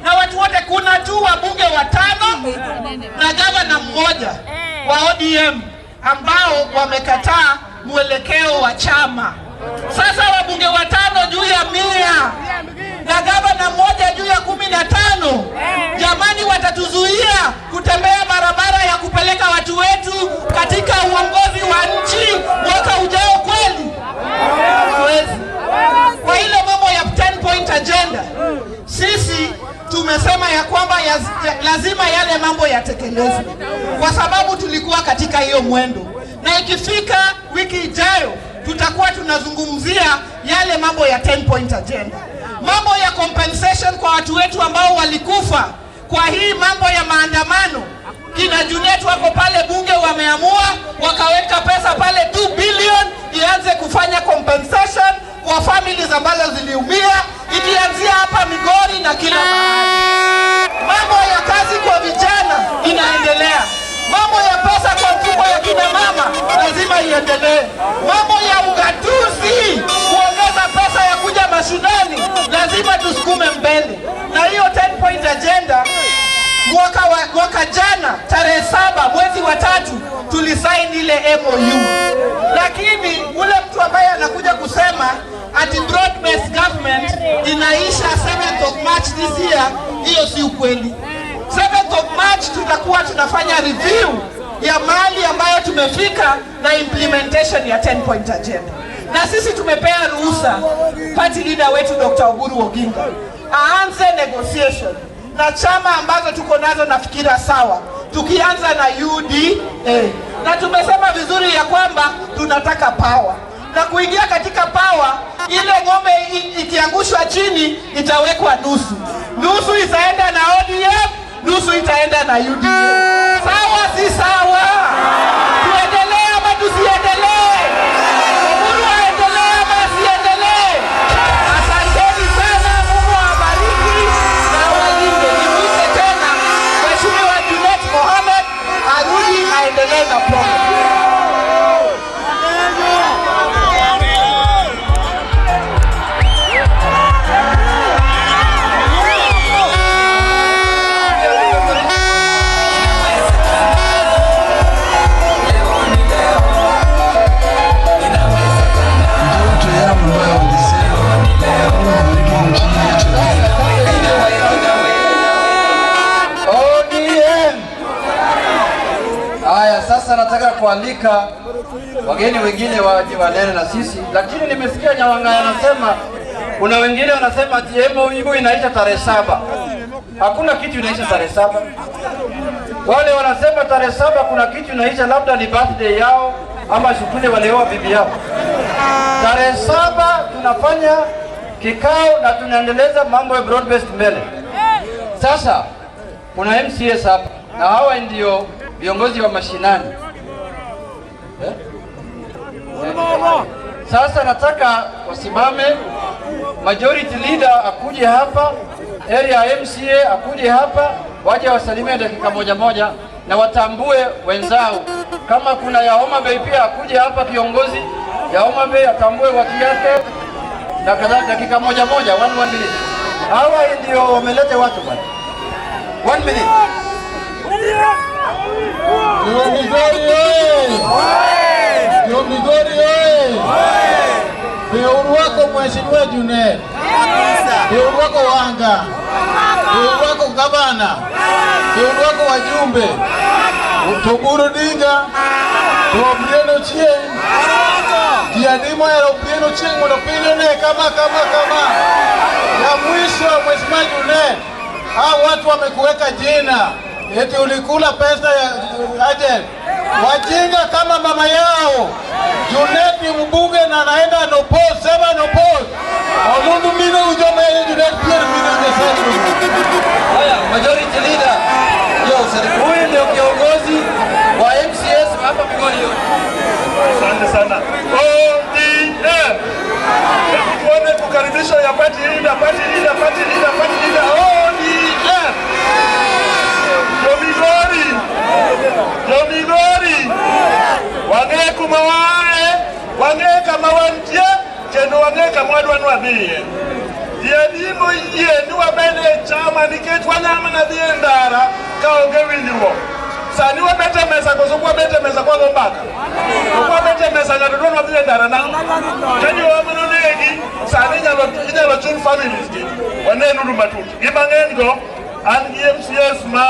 na watu wote. Kuna tu wabunge 5 na gavana mmoja wa ODM ambao wamekataa mwelekeo wa chama. Sasa wabunge 5 juu ya 100 na gavana mmoja juu ya 15, jamani, watatuzuia kutembea barabara ya kupeleka watu wetu katika uongozi wa nchi mwaka ujao kweli? Hawezi. Kwa ile mambo ya 10 point agenda, sisi tumesema ya kwamba lazima yale mambo yatekelezwe, kwa sababu tulikuwa katika hiyo mwendo, na ikifika wiki ijayo tutakuwa tunazungumzia yale mambo ya 10 point agenda, mambo ya compensation kwa watu wetu ambao walikufa kwa hii mambo ya maandamano. Kina Junet wako pale bunge, wameamua wakaweka pesa pale 2 billion ianze kufanya compensation kwa families ambazo ziliumia, ikianzia hapa Migori na kila mahali. Mambo ya kazi kwa vijana inaendelea. Mambo ya pesa kwa mfuko ya kina mama lazima iendelee. Mambo ya ugatuzi, kuongeza pesa ya kuja mashuleni, lazima tusukume mbele. Na hiyo 10 point agenda mwaka jana tarehe 7 mwezi wa 3 tulisaini ile MOU. Lakini ule mtu ambaye anakuja kusema ati broad based government inaisha 7th of March this year, hiyo si ukweli. 7th of March tutakuwa tunafanya review ya mali ambayo tumefika na implementation ya 10 point agenda. Na sisi tumepea ruhusa party leader wetu Dr. Oburu Oginga aanze negotiation na chama ambazo tuko nazo na fikira sawa, tukianza na UDA. Na tumesema vizuri ya kwamba tunataka power, na kuingia katika power, ile ng'ombe ikiangushwa chini itawekwa nusu itaenda na ODM, nusu itaenda na UDA. Sawa si sawa? Tuendelee ama tusiendelee? Oburu aendelee ama asiendelee? Asanteni sana, Mungu awabariki na walinde. Nimwite tena Mheshimiwa Junet Mohamed arudi aendelee na program. Sasa nataka kualika wageni wengine waje wanene na sisi, lakini nimesikia Nyawanga anasema, kuna wengine wanasema ati MOU inaisha tarehe 7. Hakuna kitu inaisha tarehe 7. Wale wanasema tarehe 7 kuna kitu inaisha, labda ni birthday yao ama shukule walioa bibi yao. Tarehe 7 tunafanya kikao na tunaendeleza mambo ya broad based mbele. Sasa kuna MCS hapa na hawa ndio viongozi wa mashinani. Sasa nataka wasimame, majority leader akuje hapa, area MCA akuje hapa, waje wasalimie dakika moja na watambue wenzao. Kama kuna ya Homa Bay pia akuje hapa, kiongozi ya Homa Bay atambue watu yake na kadhalika, dakika moja 1 minute. Hawa ndio wameleta watu bwana. 1 minute. Migori Beuru wako Mheshimiwa Junet, Beuru wako Wanga, Beuru wako gavana, Beuru wako wajumbe, Oburu Dinga, Obrieno Chieng, Diadimo ya Obrieno Chieng, Monopilione kama. Ya mwisho Mheshimiwa Junet, hao watu wamekuweka jina eti ulikula pesa ya agent. Wajinga kama mama yao. Junet ni mbunge na anaenda no post, sema no post. Omundu mine ujome Junet pia mine ungesema. Haya, majority leader. Huyu ndio kiongozi wa MCS hapa Migori. Asante sana. ODM. Tuone kukaribisha ya party leader. ODM. Migori. Wange kumawae, wange kama wantie, kendo wange kama wadwa nwabie. Diadimo yenu wabene chama nikech wanyama na dhi e ndara ka onge winjruok. Sani wabete mesa koso wabete mesa kwa gombaka. Kwa bete mesa ng'ato dwa dhi e ndara na kanyo wamano negi sani inyalo chul families gi. Wanenuru matut. Gima ng'eny go an gi MCS ma